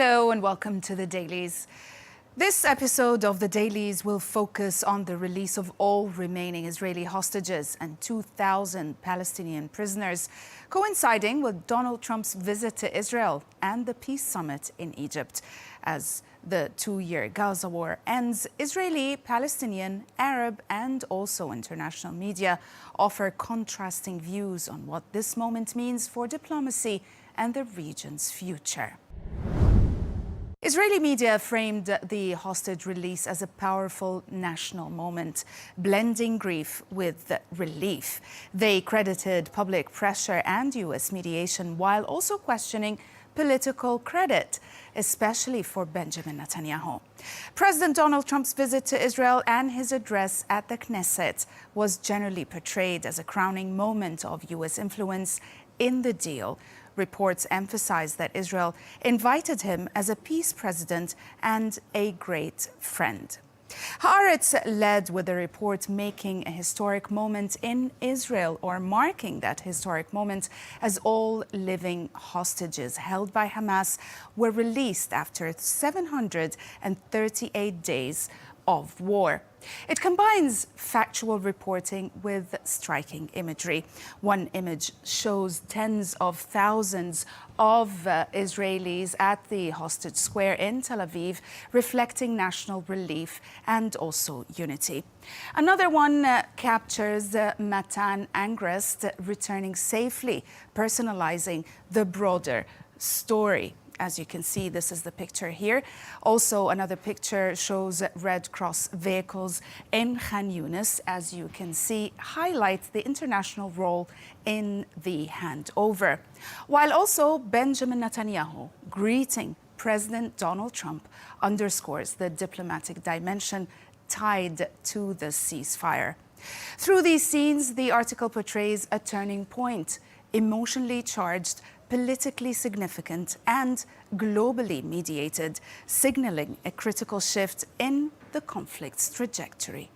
Hello and welcome to the Dailies. This episode of the Dailies will focus on the release of all remaining Israeli hostages and 2,000 Palestinian prisoners, coinciding with Donald Trump's visit to Israel and the peace summit in Egypt. As the two-year Gaza war ends, Israeli, Palestinian, Arab and also international media offer contrasting views on what this moment means for diplomacy and the region's future. Israeli media framed the hostage release as a powerful national moment, blending grief with relief. They credited public pressure and U.S. mediation while also questioning political credit, especially for Benjamin Netanyahu. President Donald Trump's visit to Israel and his address at the Knesset was generally portrayed as a crowning moment of U.S. influence in the deal. Reports emphasize that Israel invited him as a peace president and a great friend. Haaretz led with a report making a historic moment in Israel, or marking that historic moment, as all living hostages held by Hamas were released after 738 days of war. It combines factual reporting with striking imagery. One image shows tens of thousands of Israelis at the hostage square in Tel Aviv, reflecting national relief and also unity. Another one captures Matan Angrest returning safely, personalizing the broader story. As you can see, this is the picture here. Also, another picture shows Red Cross vehicles in Khan Yunis, as you can see, highlights the international role in the handover. While also Benjamin Netanyahu greeting President Donald Trump underscores the diplomatic dimension tied to the ceasefire. Through these scenes, the article portrays a turning point, emotionally charged, politically significant and globally mediated, signaling a critical shift in the conflict's trajectory.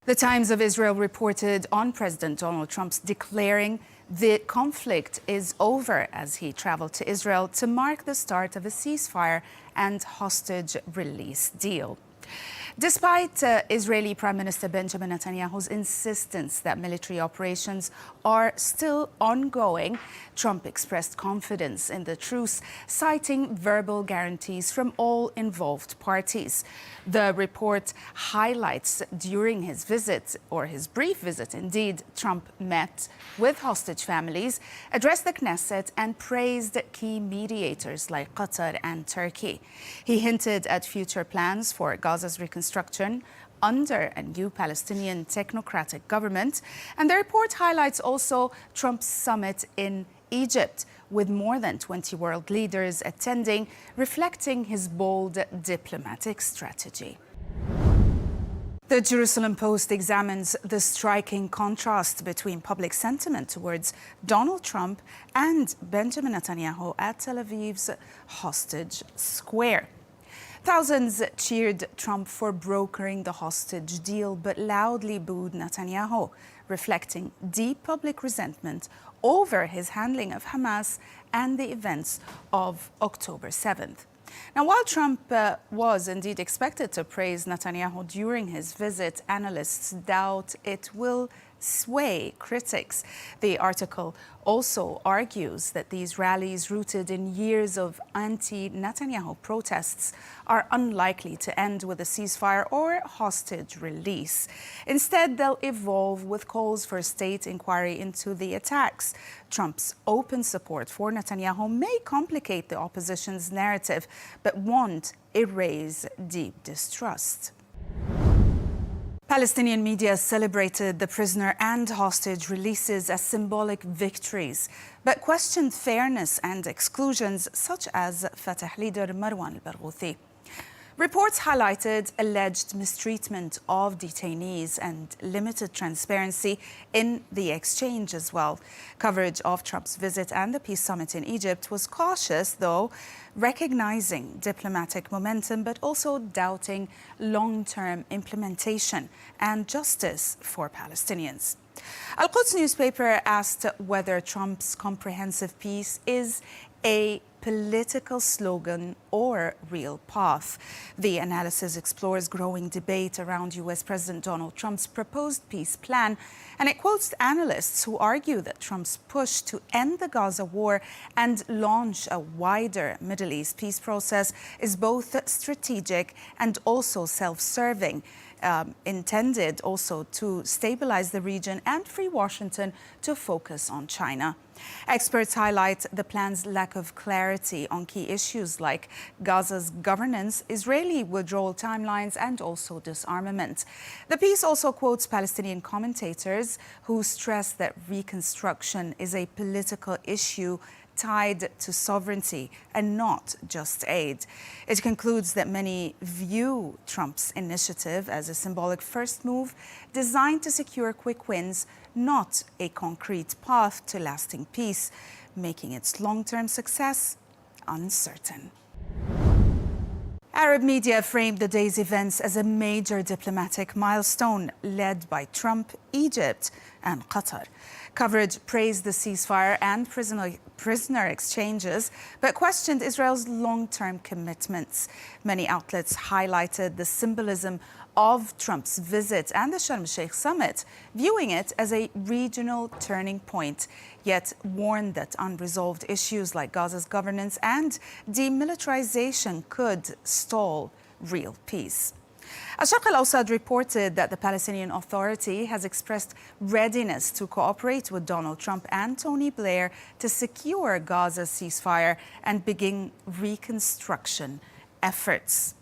The Times of Israel reported on President Donald Trump's declaring the conflict is over as he traveled to Israel to mark the start of a ceasefire and hostage release deal. Despite Israeli Prime Minister Benjamin Netanyahu's insistence that military operations are still ongoing, Trump expressed confidence in the truce, citing verbal guarantees from all involved parties. The report highlights during his visit, or his brief visit indeed, Trump met with hostage families, addressed the Knesset and praised key mediators like Qatar and Turkey. He hinted at future plans for Gaza's reconstruction under a new Palestinian technocratic government. And the report highlights also Trump's summit in Egypt, with more than 20 world leaders attending, reflecting his bold diplomatic strategy. The Jerusalem Post examines the striking contrast between public sentiment towards Donald Trump and Benjamin Netanyahu at Tel Aviv's hostage square. Thousands cheered Trump for brokering the hostage deal, but loudly booed Netanyahu, reflecting deep public resentment over his handling of Hamas and the events of October 7th. Now, while Trump was indeed expected to praise Netanyahu during his visit, analysts doubt it will sway critics. The article also argues that these rallies, rooted in years of anti-Netanyahu protests, are unlikely to end with a ceasefire or hostage release. Instead, they'll evolve with calls for a state inquiry into the attacks. Trump's open support for Netanyahu may complicate the opposition's narrative, but won't erase deep distrust. Palestinian media celebrated the prisoner and hostage releases as symbolic victories, but questioned fairness and exclusions, such as Fatah leader Marwan al-Barghouthi. Reports highlighted alleged mistreatment of detainees and limited transparency in the exchange as well. Coverage of Trump's visit and the peace summit in Egypt was cautious, though, recognizing diplomatic momentum, but also doubting long-term implementation and justice for Palestinians. Al-Quds newspaper asked whether Trump's comprehensive peace is a political slogan or real path. The analysis explores growing debate around U.S. President Donald Trump's proposed peace plan, and it quotes analysts who argue that Trump's push to end the Gaza war and launch a wider Middle East peace process is both strategic and also self-serving. Intended also to stabilize the region and free Washington to focus on China. Experts highlight the plan's lack of clarity on key issues like Gaza's governance, Israeli withdrawal timelines, and also disarmament. The piece also quotes Palestinian commentators who stress that reconstruction is a political issue tied to sovereignty and not just aid. It concludes that many view Trump's initiative as a symbolic first move designed to secure quick wins, not a concrete path to lasting peace, making its long-term success uncertain. Arab media framed the day's events as a major diplomatic milestone led by Trump, Egypt, and Qatar. Coverage praised the ceasefire and prisoner exchanges, but questioned Israel's long-term commitments. Many outlets highlighted the symbolism of Trump's visit and the Sharm el-Sheikh summit, viewing it as a regional turning point, yet warned that unresolved issues like Gaza's governance and demilitarization could stall real peace. Al-Sharq al-Awsat reported that the Palestinian Authority has expressed readiness to cooperate with Donald Trump and Tony Blair to secure Gaza's ceasefire and begin reconstruction efforts.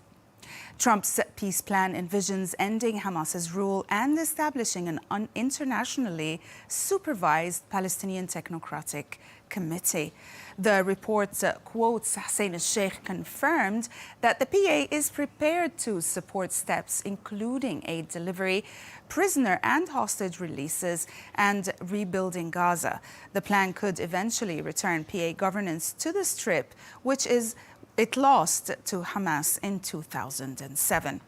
Trump's peace plan envisions ending Hamas's rule and establishing an internationally supervised Palestinian technocratic committee. The report quotes Hussein al-Sheikh confirmed that the PA is prepared to support steps including aid delivery, prisoner and hostage releases, and rebuilding Gaza. The plan could eventually return PA governance to the Strip, which it lost to Hamas in 2007.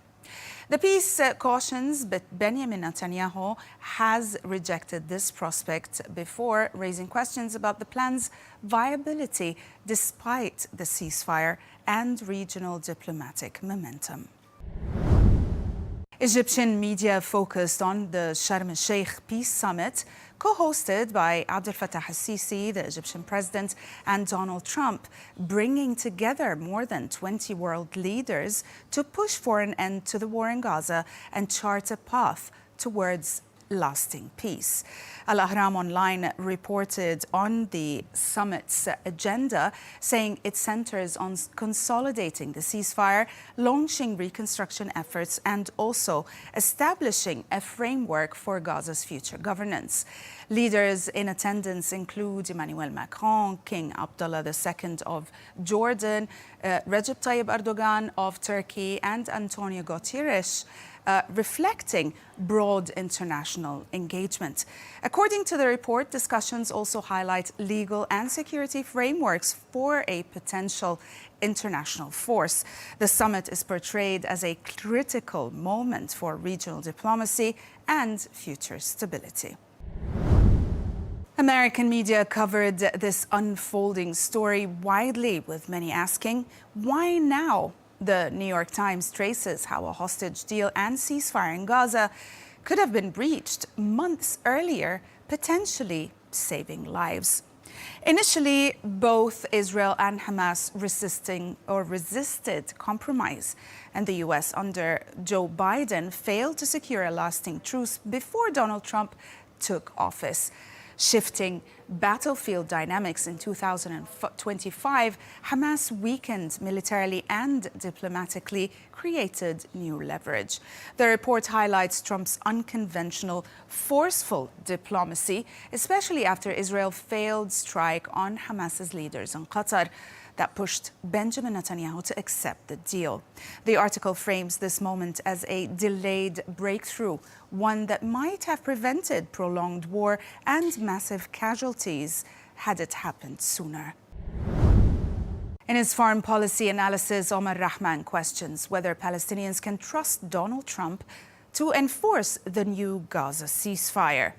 The piece cautions that Benjamin Netanyahu has rejected this prospect before raising questions about the plan's viability despite the ceasefire and regional diplomatic momentum. Egyptian media focused on the Sharm el-Sheikh Peace Summit, co-hosted by Abdel Fattah al-Sisi, the Egyptian president, and Donald Trump, bringing together more than 20 world leaders to push for an end to the war in Gaza and chart a path towards lasting peace. Al-Ahram Online reported on the summit's agenda, saying it centers on consolidating the ceasefire, launching reconstruction efforts, and also establishing a framework for Gaza's future governance. Leaders in attendance include Emmanuel Macron, King Abdullah II of Jordan, Recep Tayyip Erdogan of Turkey, and Antonio Guterres, reflecting broad international engagement. According to the report, discussions also highlight legal and security frameworks for a potential international force. The summit is portrayed as a critical moment for regional diplomacy and future stability. American media covered this unfolding story widely, with many asking, why now? The New York Times traces how a hostage deal and ceasefire in Gaza could have been breached months earlier, potentially saving lives. Initially, both Israel and Hamas resisted compromise, and the U.S. under Joe Biden failed to secure a lasting truce before Donald Trump took office. Shifting battlefield dynamics in 2025, Hamas weakened militarily and diplomatically, created new leverage. The report highlights Trump's unconventional, forceful diplomacy, especially after Israel failed strike on Hamas's leaders in Qatar. That pushed Benjamin Netanyahu to accept the deal. The article frames this moment as a delayed breakthrough, one that might have prevented prolonged war and massive casualties had it happened sooner. In his foreign policy analysis, Omar Rahman questions whether Palestinians can trust Donald Trump to enforce the new Gaza ceasefire.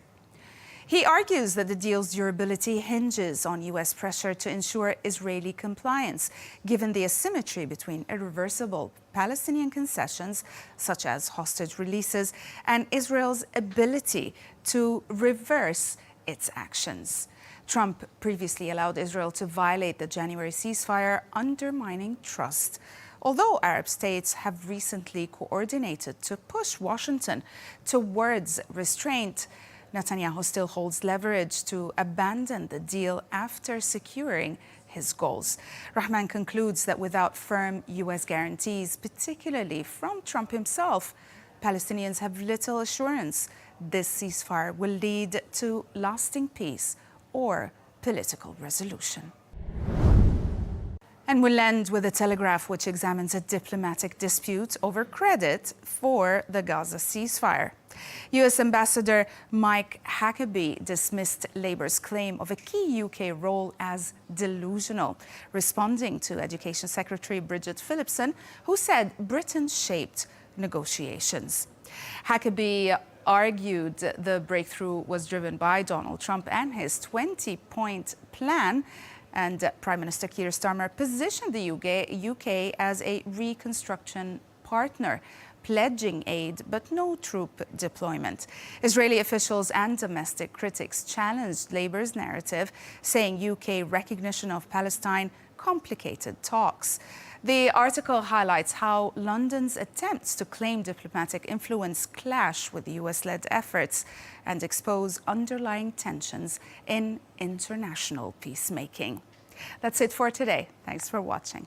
He argues that the deal's durability hinges on U.S. pressure to ensure Israeli compliance, given the asymmetry between irreversible Palestinian concessions, such as hostage releases, and Israel's ability to reverse its actions. Trump previously allowed Israel to violate the January ceasefire, undermining trust. Although Arab states have recently coordinated to push Washington towards restraint, Netanyahu still holds leverage to abandon the deal after securing his goals. Rahman concludes that without firm U.S. guarantees, particularly from Trump himself, Palestinians have little assurance this ceasefire will lead to lasting peace or political resolution. And we'll end with a Telegraph which examines a diplomatic dispute over credit for the Gaza ceasefire. U.S. Ambassador Mike Huckabee dismissed Labour's claim of a key UK role as delusional, responding to Education Secretary Bridget Phillipson, who said Britain shaped negotiations. Huckabee argued the breakthrough was driven by Donald Trump and his 20-point plan, and Prime Minister Keir Starmer positioned the UK as a reconstruction partner, pledging aid but no troop deployment. Israeli officials and domestic critics challenged Labour's narrative, saying UK recognition of Palestine complicated talks. The article highlights how London's attempts to claim diplomatic influence clash with US-led efforts and expose underlying tensions in international peacemaking. That's it for today. Thanks for watching.